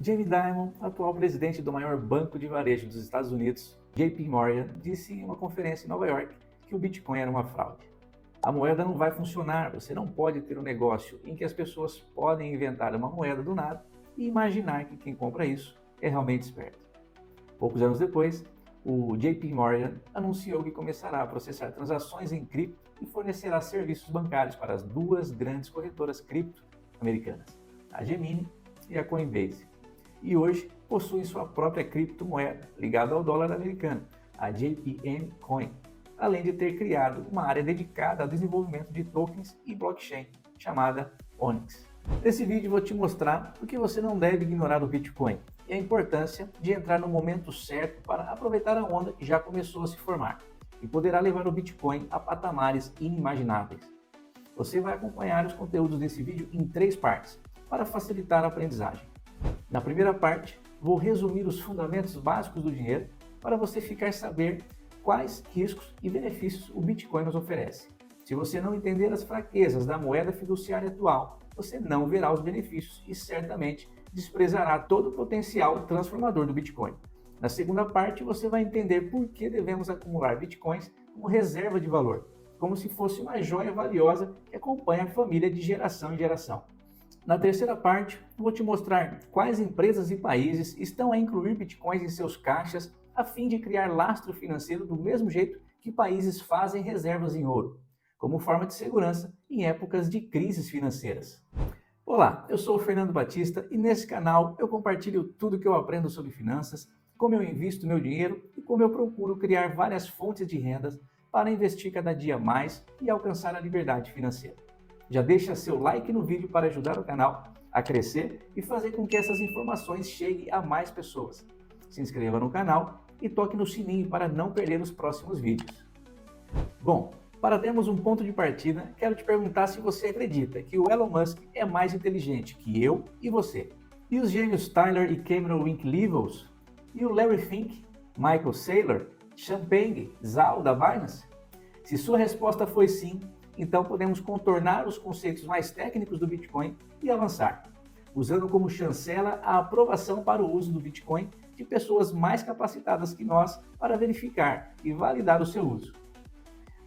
Jamie Dimon, atual presidente do maior banco de varejo dos Estados Unidos, JP Morgan, disse em uma conferência em Nova York que o Bitcoin era uma fraude. A moeda não vai funcionar, você não pode ter um negócio em que as pessoas podem inventar uma moeda do nada e imaginar que quem compra isso é realmente esperto. Poucos anos depois, o JP Morgan anunciou que começará a processar transações em cripto e fornecerá serviços bancários para as duas grandes corretoras cripto americanas, a Gemini e a Coinbase. E hoje possui sua própria criptomoeda ligada ao dólar americano, a JPM Coin, além de ter criado uma área dedicada ao desenvolvimento de tokens e blockchain, chamada Onyx. Nesse vídeo vou te mostrar por que você não deve ignorar o Bitcoin e a importância de entrar no momento certo para aproveitar a onda que já começou a se formar e poderá levar o Bitcoin a patamares inimagináveis. Você vai acompanhar os conteúdos desse vídeo em 3 partes, para facilitar a aprendizagem. Na primeira parte, vou resumir os fundamentos básicos do dinheiro para você ficar saber quais riscos e benefícios o Bitcoin nos oferece. Se você não entender as fraquezas da moeda fiduciária atual, você não verá os benefícios e certamente desprezará todo o potencial transformador do Bitcoin. Na segunda parte, você vai entender por que devemos acumular Bitcoins como reserva de valor, como se fosse uma joia valiosa que acompanha a família de geração em geração. Na terceira parte, vou te mostrar quais empresas e países estão a incluir bitcoins em seus caixas a fim de criar lastro financeiro do mesmo jeito que países fazem reservas em ouro, como forma de segurança em épocas de crises financeiras. Olá, eu sou o Fernando Batista e nesse canal eu compartilho tudo que eu aprendo sobre finanças, como eu invisto meu dinheiro e como eu procuro criar várias fontes de rendas para investir cada dia mais e alcançar a liberdade financeira. Já deixa seu like no vídeo para ajudar o canal a crescer e fazer com que essas informações cheguem a mais pessoas. Se inscreva no canal e toque no sininho para não perder os próximos vídeos. Bom, para termos um ponto de partida, quero te perguntar se você acredita que o Elon Musk é mais inteligente que eu e você. E os gêmeos Tyler e Cameron Winklevoss? E o Larry Fink, Michael Saylor, Changpeng Zhao da Binance? Se sua resposta foi sim, então podemos contornar os conceitos mais técnicos do Bitcoin e avançar, usando como chancela a aprovação para o uso do Bitcoin de pessoas mais capacitadas que nós para verificar e validar o seu uso.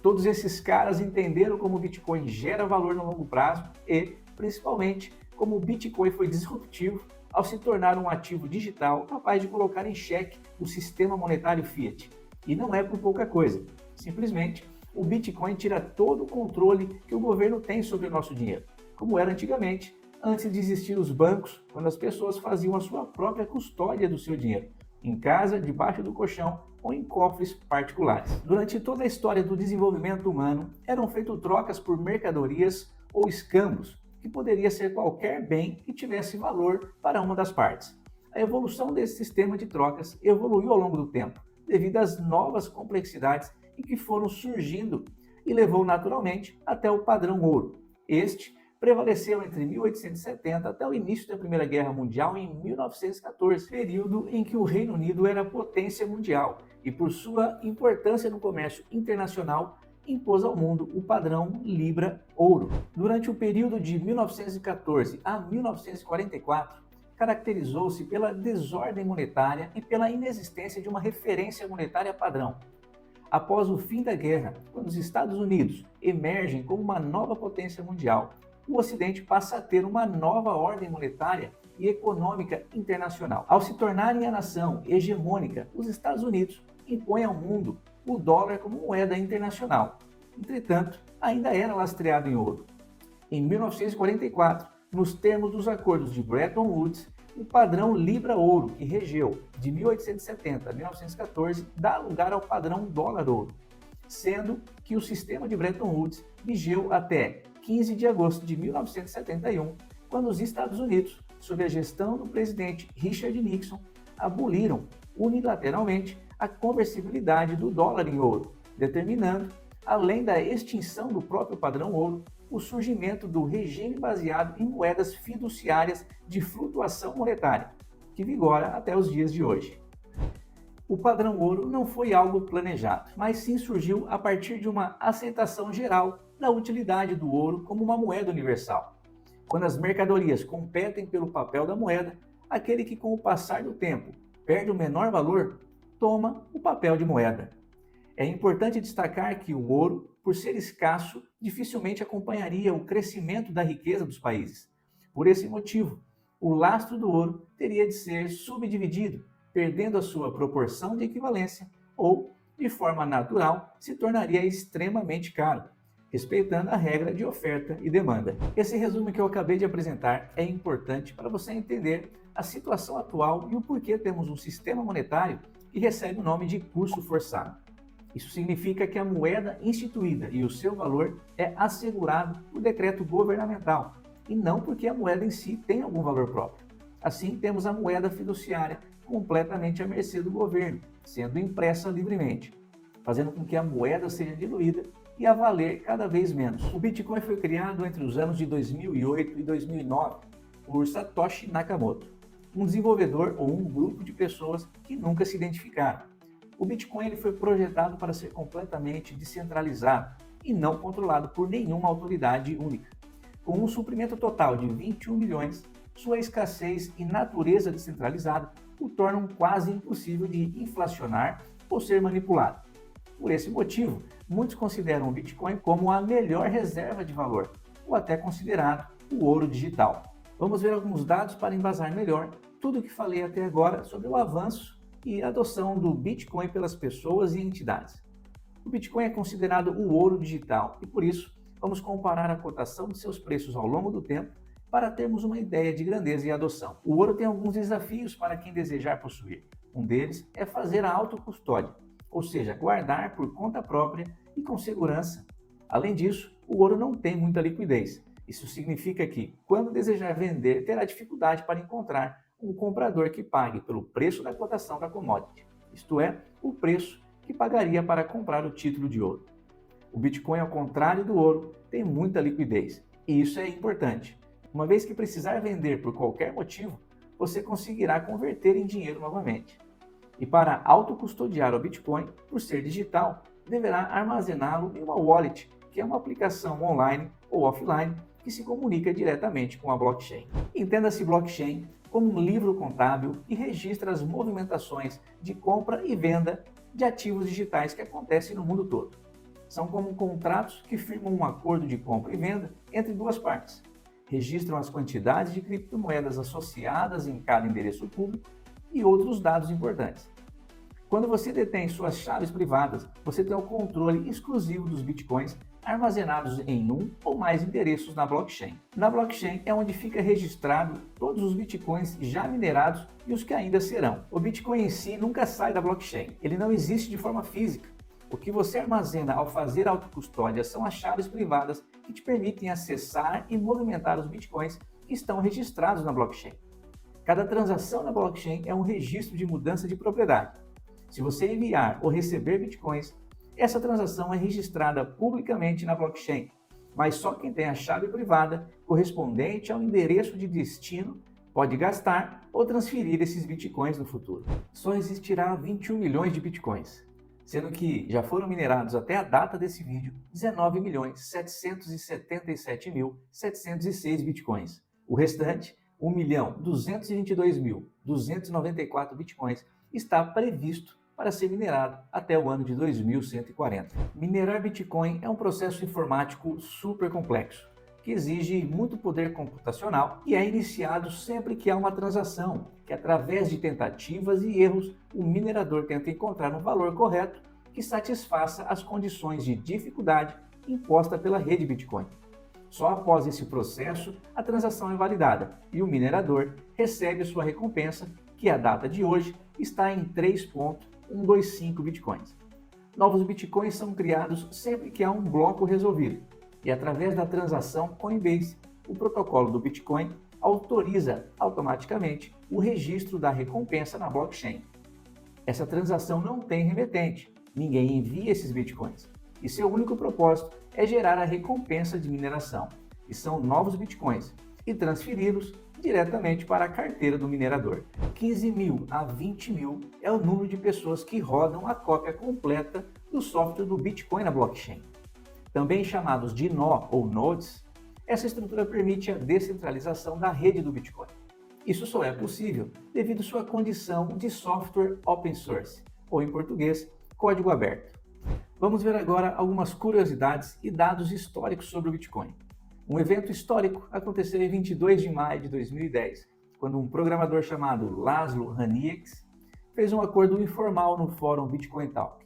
Todos esses caras entenderam como o Bitcoin gera valor no longo prazo e, principalmente, como o Bitcoin foi disruptivo ao se tornar um ativo digital capaz de colocar em xeque o sistema monetário fiat. E não é por pouca coisa, simplesmente o Bitcoin tira todo o controle que o governo tem sobre o nosso dinheiro, como era antigamente, antes de existir os bancos, quando as pessoas faziam a sua própria custódia do seu dinheiro, em casa, debaixo do colchão ou em cofres particulares. Durante toda a história do desenvolvimento humano, eram feitas trocas por mercadorias ou escambos, que poderia ser qualquer bem que tivesse valor para uma das partes. A evolução desse sistema de trocas evoluiu ao longo do tempo, devido às novas complexidades em que foram surgindo e levou naturalmente até o padrão ouro. Este prevaleceu entre 1870 até o início da Primeira Guerra Mundial em 1914, período em que o Reino Unido era potência mundial e por sua importância no comércio internacional impôs ao mundo o padrão Libra-Ouro. Durante o período de 1914 a 1944, caracterizou-se pela desordem monetária e pela inexistência de uma referência monetária padrão. Após o fim da guerra, quando os Estados Unidos emergem como uma nova potência mundial, o Ocidente passa a ter uma nova ordem monetária e econômica internacional. Ao se tornarem a nação hegemônica, os Estados Unidos impõem ao mundo o dólar como moeda internacional. Entretanto, ainda era lastreado em ouro. Em 1944, nos termos dos acordos de Bretton Woods, o padrão Libra-Ouro, que regeu de 1870 a 1914, dá lugar ao padrão Dólar-Ouro, sendo que o sistema de Bretton Woods vigeu até 15 de agosto de 1971, quando os Estados Unidos, sob a gestão do presidente Richard Nixon, aboliram unilateralmente a conversibilidade do dólar em ouro, determinando, além da extinção do próprio padrão ouro, o surgimento do regime baseado em moedas fiduciárias de flutuação monetária, que vigora até os dias de hoje. O padrão ouro não foi algo planejado, mas sim surgiu a partir de uma aceitação geral da utilidade do ouro como uma moeda universal. Quando as mercadorias competem pelo papel da moeda, aquele que com o passar do tempo perde o menor valor, toma o papel de moeda. É importante destacar que o ouro, por ser escasso, dificilmente acompanharia o crescimento da riqueza dos países. Por esse motivo, o lastro do ouro teria de ser subdividido, perdendo a sua proporção de equivalência ou, de forma natural, se tornaria extremamente caro, respeitando a regra de oferta e demanda. Esse resumo que eu acabei de apresentar é importante para você entender a situação atual e o porquê temos um sistema monetário que recebe o nome de curso forçado. Isso significa que a moeda instituída e o seu valor é assegurado por decreto governamental, e não porque a moeda em si tem algum valor próprio. Assim, temos a moeda fiduciária completamente à mercê do governo, sendo impressa livremente, fazendo com que a moeda seja diluída e a valer cada vez menos. O Bitcoin foi criado entre os anos de 2008 e 2009 por Satoshi Nakamoto, um desenvolvedor ou um grupo de pessoas que nunca se identificaram. O Bitcoin ele foi projetado para ser completamente descentralizado e não controlado por nenhuma autoridade única. Com um suprimento total de 21 milhões, sua escassez e natureza descentralizada o tornam quase impossível de inflacionar ou ser manipulado. Por esse motivo, muitos consideram o Bitcoin como a melhor reserva de valor, ou até considerado o ouro digital. Vamos ver alguns dados para embasar melhor tudo o que falei até agora sobre o avanço e a adoção do Bitcoin pelas pessoas e entidades. O Bitcoin é considerado o ouro digital e, por isso, vamos comparar a cotação de seus preços ao longo do tempo para termos uma ideia de grandeza e adoção. O ouro tem alguns desafios para quem desejar possuir. Um deles é fazer a autocustódia, ou seja, guardar por conta própria e com segurança. Além disso, o ouro não tem muita liquidez. Isso significa que, quando desejar vender, terá dificuldade para encontrar um comprador que pague pelo preço da cotação da commodity, isto é, o preço que pagaria para comprar o título de ouro. O Bitcoin, ao contrário do ouro, tem muita liquidez, e isso é importante. Uma vez que precisar vender por qualquer motivo, você conseguirá converter em dinheiro novamente. E para autocustodiar o Bitcoin, por ser digital, deverá armazená-lo em uma wallet, que é uma aplicação online ou offline que se comunica diretamente com a blockchain. Entenda-se blockchain como um livro contábil e registra as movimentações de compra e venda de ativos digitais que acontecem no mundo todo. São como contratos que firmam um acordo de compra e venda entre duas partes. Registram as quantidades de criptomoedas associadas em cada endereço público e outros dados importantes. Quando você detém suas chaves privadas, você tem o controle exclusivo dos bitcoins armazenados em um ou mais endereços na blockchain. Na blockchain é onde fica registrado todos os bitcoins já minerados e os que ainda serão. O Bitcoin em si nunca sai da blockchain, ele não existe de forma física. O que você armazena ao fazer autocustódia são as chaves privadas que te permitem acessar e movimentar os bitcoins que estão registrados na blockchain. Cada transação na blockchain é um registro de mudança de propriedade. Se você enviar ou receber bitcoins, essa transação é registrada publicamente na blockchain, mas só quem tem a chave privada correspondente ao endereço de destino pode gastar ou transferir esses bitcoins no futuro. Só existirá 21 milhões de bitcoins, sendo que já foram minerados até a data desse vídeo 19.777.706 bitcoins. O restante, 1.222.294 bitcoins, está previsto para ser minerado até o ano de 2140. Minerar Bitcoin é um processo informático super complexo, que exige muito poder computacional e é iniciado sempre que há uma transação, que através de tentativas e erros, o minerador tenta encontrar um valor correto que satisfaça as condições de dificuldade imposta pela rede Bitcoin. Só após esse processo, a transação é validada e o minerador recebe sua recompensa, que a data de hoje está em 3,125 bitcoins. Novos bitcoins são criados sempre que há um bloco resolvido, e através da transação Coinbase, o protocolo do Bitcoin autoriza automaticamente o registro da recompensa na blockchain. Essa transação não tem remetente, ninguém envia esses bitcoins, e seu único propósito é gerar a recompensa de mineração, que são novos bitcoins, e transferi-los diretamente para a carteira do minerador. 15 mil a 20 mil é o número de pessoas que rodam a cópia completa do software do Bitcoin na blockchain. Também chamados de nó ou nodes, essa estrutura permite a descentralização da rede do Bitcoin. Isso só é possível devido à sua condição de software open source, ou em português, código aberto. Vamos ver agora algumas curiosidades e dados históricos sobre o Bitcoin. Um evento histórico aconteceu em 22 de maio de 2010, quando um programador chamado Laszlo Hanieks fez um acordo informal no fórum Bitcoin Talk.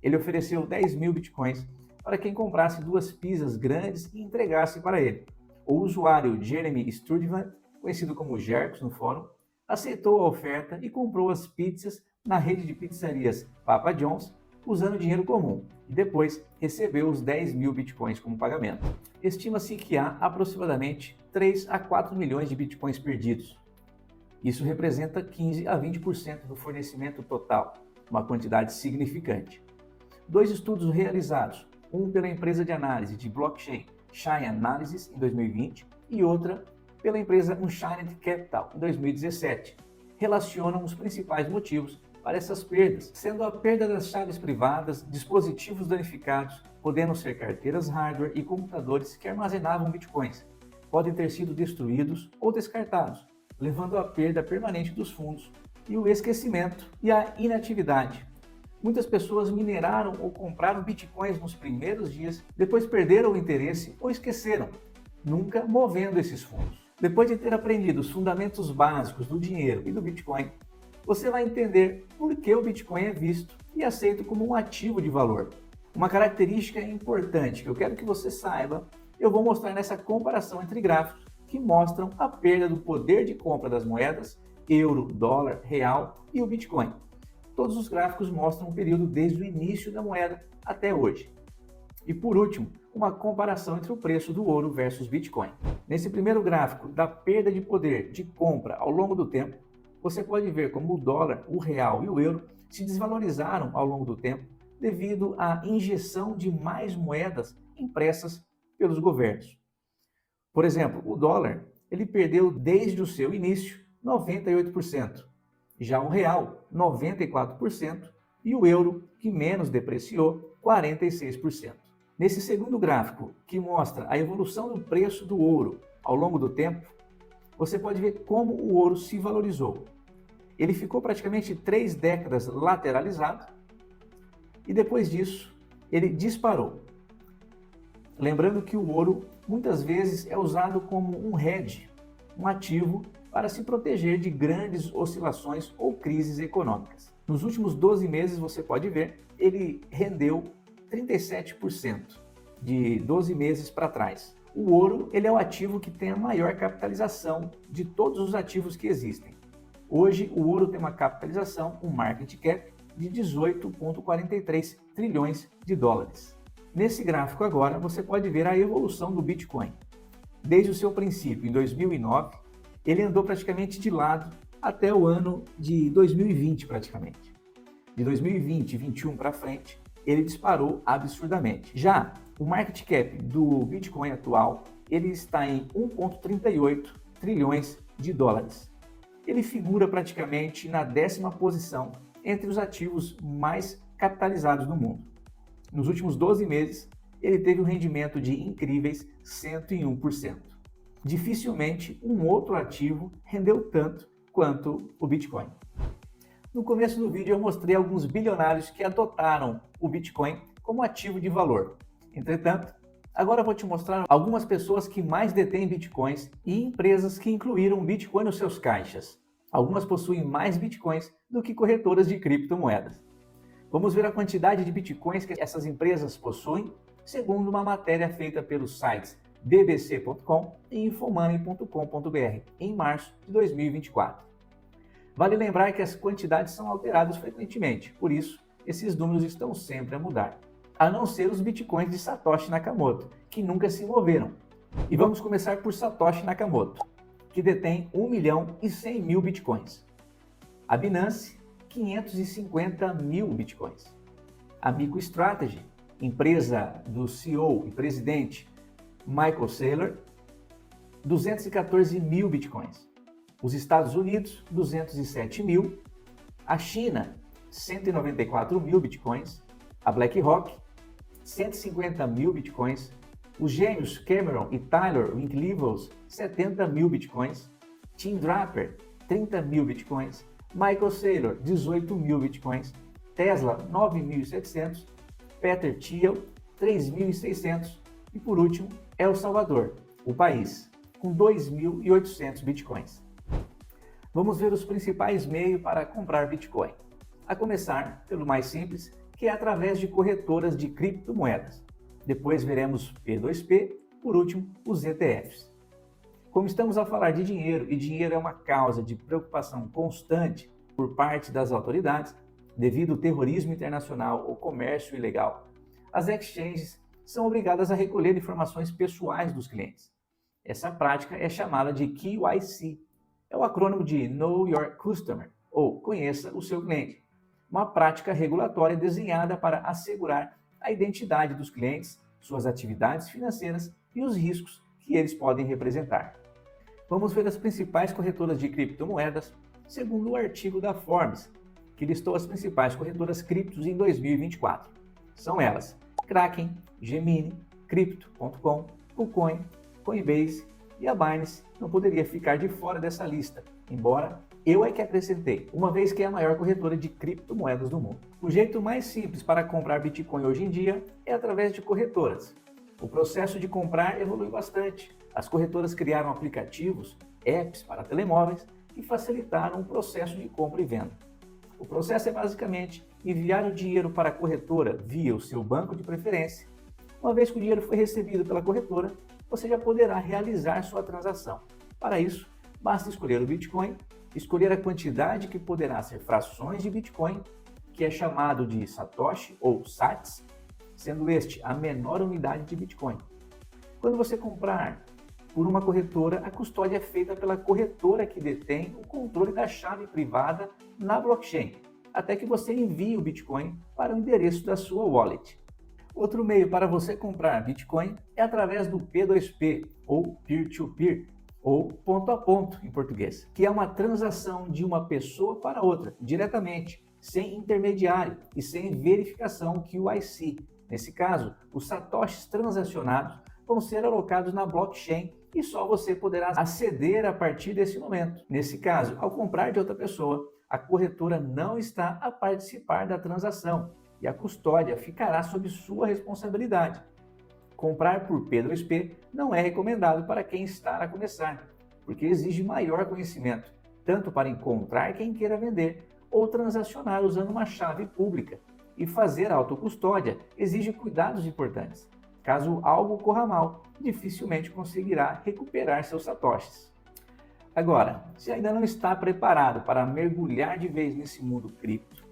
Ele ofereceu 10 mil bitcoins para quem comprasse 2 pizzas grandes e entregasse para ele. O usuário Jeremy Sturtevant, conhecido como Jerks no fórum, aceitou a oferta e comprou as pizzas na rede de pizzarias Papa John's usando dinheiro comum e depois recebeu os 10 mil bitcoins como pagamento. Estima-se que há aproximadamente 3 a 4 milhões de bitcoins perdidos. Isso representa 15 a 20% do fornecimento total, uma quantidade significante. 2 estudos realizados, um pela empresa de análise de blockchain Shine Analysis em 2020 e outra pela empresa Unchained Capital em 2017, relacionam os principais motivos para essas perdas, sendo a perda das chaves privadas, dispositivos danificados, podendo ser carteiras hardware e computadores que armazenavam bitcoins, podem ter sido destruídos ou descartados, levando à perda permanente dos fundos, e o esquecimento e a inatividade. Muitas pessoas mineraram ou compraram bitcoins nos primeiros dias, depois perderam o interesse ou esqueceram, nunca movendo esses fundos. Depois de ter aprendido os fundamentos básicos do dinheiro e do Bitcoin, você vai entender por que o Bitcoin é visto e aceito como um ativo de valor. Uma característica importante que eu quero que você saiba, eu vou mostrar nessa comparação entre gráficos que mostram a perda do poder de compra das moedas, euro, dólar, real e o Bitcoin. Todos os gráficos mostram um período desde o início da moeda até hoje. E por último, uma comparação entre o preço do ouro versus Bitcoin. Nesse primeiro gráfico da perda de poder de compra ao longo do tempo, você pode ver como o dólar, o real e o euro se desvalorizaram ao longo do tempo devido à injeção de mais moedas impressas pelos governos. Por exemplo, o dólar, ele perdeu desde o seu início 98%, já o real 94% e o euro, que menos depreciou, 46%. Nesse segundo gráfico, que mostra a evolução do preço do ouro ao longo do tempo, você pode ver como o ouro se valorizou. Ele ficou praticamente 3 décadas lateralizado e depois disso ele disparou. Lembrando que o ouro muitas vezes é usado como um hedge, um ativo para se proteger de grandes oscilações ou crises econômicas. Nos últimos 12 meses, você pode ver, ele rendeu 37% de 12 meses para trás. O ouro ele é o ativo que tem a maior capitalização de todos os ativos que existem. Hoje, o ouro tem uma capitalização, um market cap, de 18,43 trilhões de dólares. Nesse gráfico agora, você pode ver a evolução do Bitcoin. Desde o seu princípio, em 2009, ele andou praticamente de lado até o ano de 2020, praticamente. De 2020 e 2021 para frente, ele disparou absurdamente. Já o market cap do Bitcoin atual, ele está em 1,38 trilhões de dólares. Ele figura praticamente na 10ª posição entre os ativos mais capitalizados do mundo. Nos últimos 12 meses, ele teve um rendimento de incríveis 101%. Dificilmente um outro ativo rendeu tanto quanto o Bitcoin. No começo do vídeo eu mostrei alguns bilionários que adotaram o Bitcoin como ativo de valor. Entretanto, agora eu vou te mostrar algumas pessoas que mais detêm Bitcoins e empresas que incluíram Bitcoin nos seus caixas. Algumas possuem mais Bitcoins do que corretoras de criptomoedas. Vamos ver a quantidade de Bitcoins que essas empresas possuem, segundo uma matéria feita pelos sites bbc.com e infomoney.com.br em março de 2024. Vale lembrar que as quantidades são alteradas frequentemente, por isso esses números estão sempre a mudar. A não ser os bitcoins de Satoshi Nakamoto, que nunca se moveram. E vamos começar por Satoshi Nakamoto, que detém 1.100.000 bitcoins. A Binance, 550 mil bitcoins. A MicroStrategy, empresa do CEO e presidente Michael Saylor, 214 mil bitcoins. Os Estados Unidos, 207 mil. A China, 194 mil bitcoins. A BlackRock, 150 mil bitcoins. Os gêmeos Cameron e Tyler Winklevoss, 70 mil bitcoins. Tim Draper, 30 mil bitcoins, Michael Saylor, 18 mil bitcoins, Tesla, 9.700, Peter Thiel, 3.600 e por último, El Salvador, o país, com 2.800 bitcoins. Vamos ver os principais meios para comprar Bitcoin. A começar pelo mais simples, que é através de corretoras de criptomoedas. Depois veremos P2P, por último, os ETFs. Como estamos a falar de dinheiro, e dinheiro é uma causa de preocupação constante por parte das autoridades, devido ao terrorismo internacional ou comércio ilegal, as exchanges são obrigadas a recolher informações pessoais dos clientes. Essa prática é chamada de KYC. É o acrônimo de Know Your Customer, ou Conheça o seu cliente. Uma prática regulatória desenhada para assegurar a identidade dos clientes, suas atividades financeiras e os riscos que eles podem representar. Vamos ver as principais corretoras de criptomoedas, segundo o artigo da Forbes, que listou as principais corretoras criptos em 2024. São elas: Kraken, Gemini, Crypto.com, KuCoin, Coinbase e a Binance não poderia ficar de fora dessa lista, embora eu é que acrescentei, uma vez que é a maior corretora de criptomoedas do mundo. O jeito mais simples para comprar Bitcoin hoje em dia é através de corretoras. O processo de comprar evoluiu bastante. As corretoras criaram aplicativos, apps para telemóveis que facilitaram o processo de compra e venda. O processo é basicamente enviar o dinheiro para a corretora via o seu banco de preferência. Uma vez que o dinheiro foi recebido pela corretora, você já poderá realizar sua transação. Para isso, basta escolher o Bitcoin, escolher a quantidade que poderá ser frações de Bitcoin, que é chamado de Satoshi ou Sats, sendo este a menor unidade de Bitcoin. Quando você comprar por uma corretora, a custódia é feita pela corretora que detém o controle da chave privada na blockchain, até que você envie o Bitcoin para o endereço da sua wallet. Outro meio para você comprar Bitcoin é através do P2P, ou Peer-to-Peer, ou ponto a ponto em português, que é uma transação de uma pessoa para outra, diretamente, sem intermediário e sem verificação QIC. Nesse caso, os satoshis transacionados vão ser alocados na blockchain e só você poderá aceder a partir desse momento. Nesse caso, ao comprar de outra pessoa, a corretora não está a participar da transação e a custódia ficará sob sua responsabilidade. Comprar por P2P não é recomendado para quem está a começar, porque exige maior conhecimento, tanto para encontrar quem queira vender ou transacionar usando uma chave pública. E fazer a autocustódia exige cuidados importantes. Caso algo corra mal, dificilmente conseguirá recuperar seus satoshis. Agora, se ainda não está preparado para mergulhar de vez nesse mundo cripto,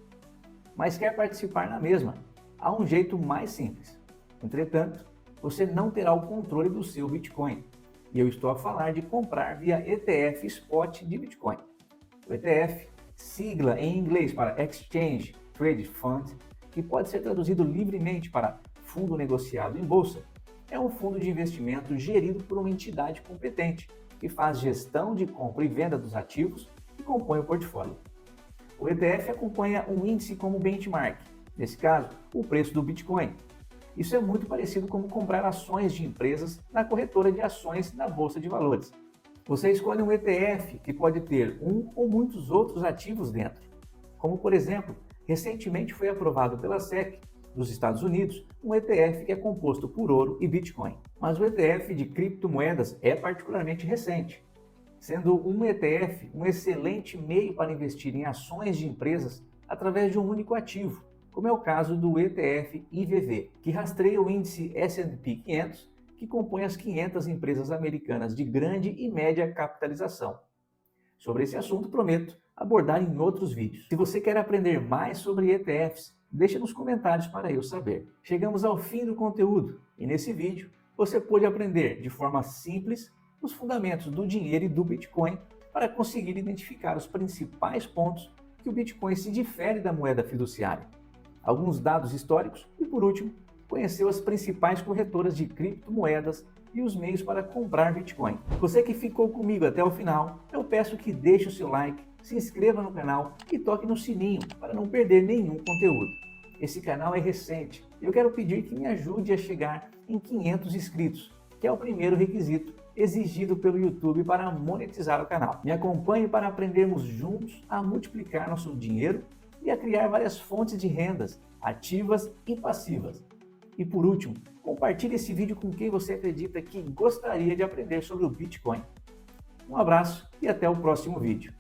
mas quer participar na mesma, há um jeito mais simples. Entretanto, você não terá o controle do seu Bitcoin. E eu estou a falar de comprar via ETF Spot de Bitcoin. O ETF, sigla em inglês para Exchange Traded Fund, que pode ser traduzido livremente para fundo negociado em bolsa, é um fundo de investimento gerido por uma entidade competente, que faz gestão de compra e venda dos ativos que compõem o portfólio. O ETF acompanha um índice como benchmark, nesse caso, o preço do Bitcoin. Isso é muito parecido com comprar ações de empresas na corretora de ações na Bolsa de Valores. Você escolhe um ETF que pode ter um ou muitos outros ativos dentro, como por exemplo, recentemente foi aprovado pela SEC dos Estados Unidos um ETF que é composto por ouro e Bitcoin. Mas o ETF de criptomoedas é particularmente recente, sendo um ETF um excelente meio para investir em ações de empresas através de um único ativo, como é o caso do ETF IVV, que rastreia o índice S&P 500, que compõe as 500 empresas americanas de grande e média capitalização. Sobre esse assunto, prometo abordar em outros vídeos. Se você quer aprender mais sobre ETFs, deixe nos comentários para eu saber. Chegamos ao fim do conteúdo e nesse vídeo você pôde aprender de forma simples os fundamentos do dinheiro e do Bitcoin para conseguir identificar os principais pontos que o Bitcoin se difere da moeda fiduciária, alguns dados históricos e, por último, conheceu as principais corretoras de criptomoedas e os meios para comprar Bitcoin. Você que ficou comigo até o final, eu peço que deixe o seu like, se inscreva no canal e toque no sininho para não perder nenhum conteúdo. Esse canal é recente e eu quero pedir que me ajude a chegar em 500 inscritos, que é o primeiro requisito exigido pelo YouTube para monetizar o canal. Me acompanhe para aprendermos juntos a multiplicar nosso dinheiro e a criar várias fontes de rendas, ativas e passivas. E por último, compartilhe esse vídeo com quem você acredita que gostaria de aprender sobre o Bitcoin. Um abraço e até o próximo vídeo.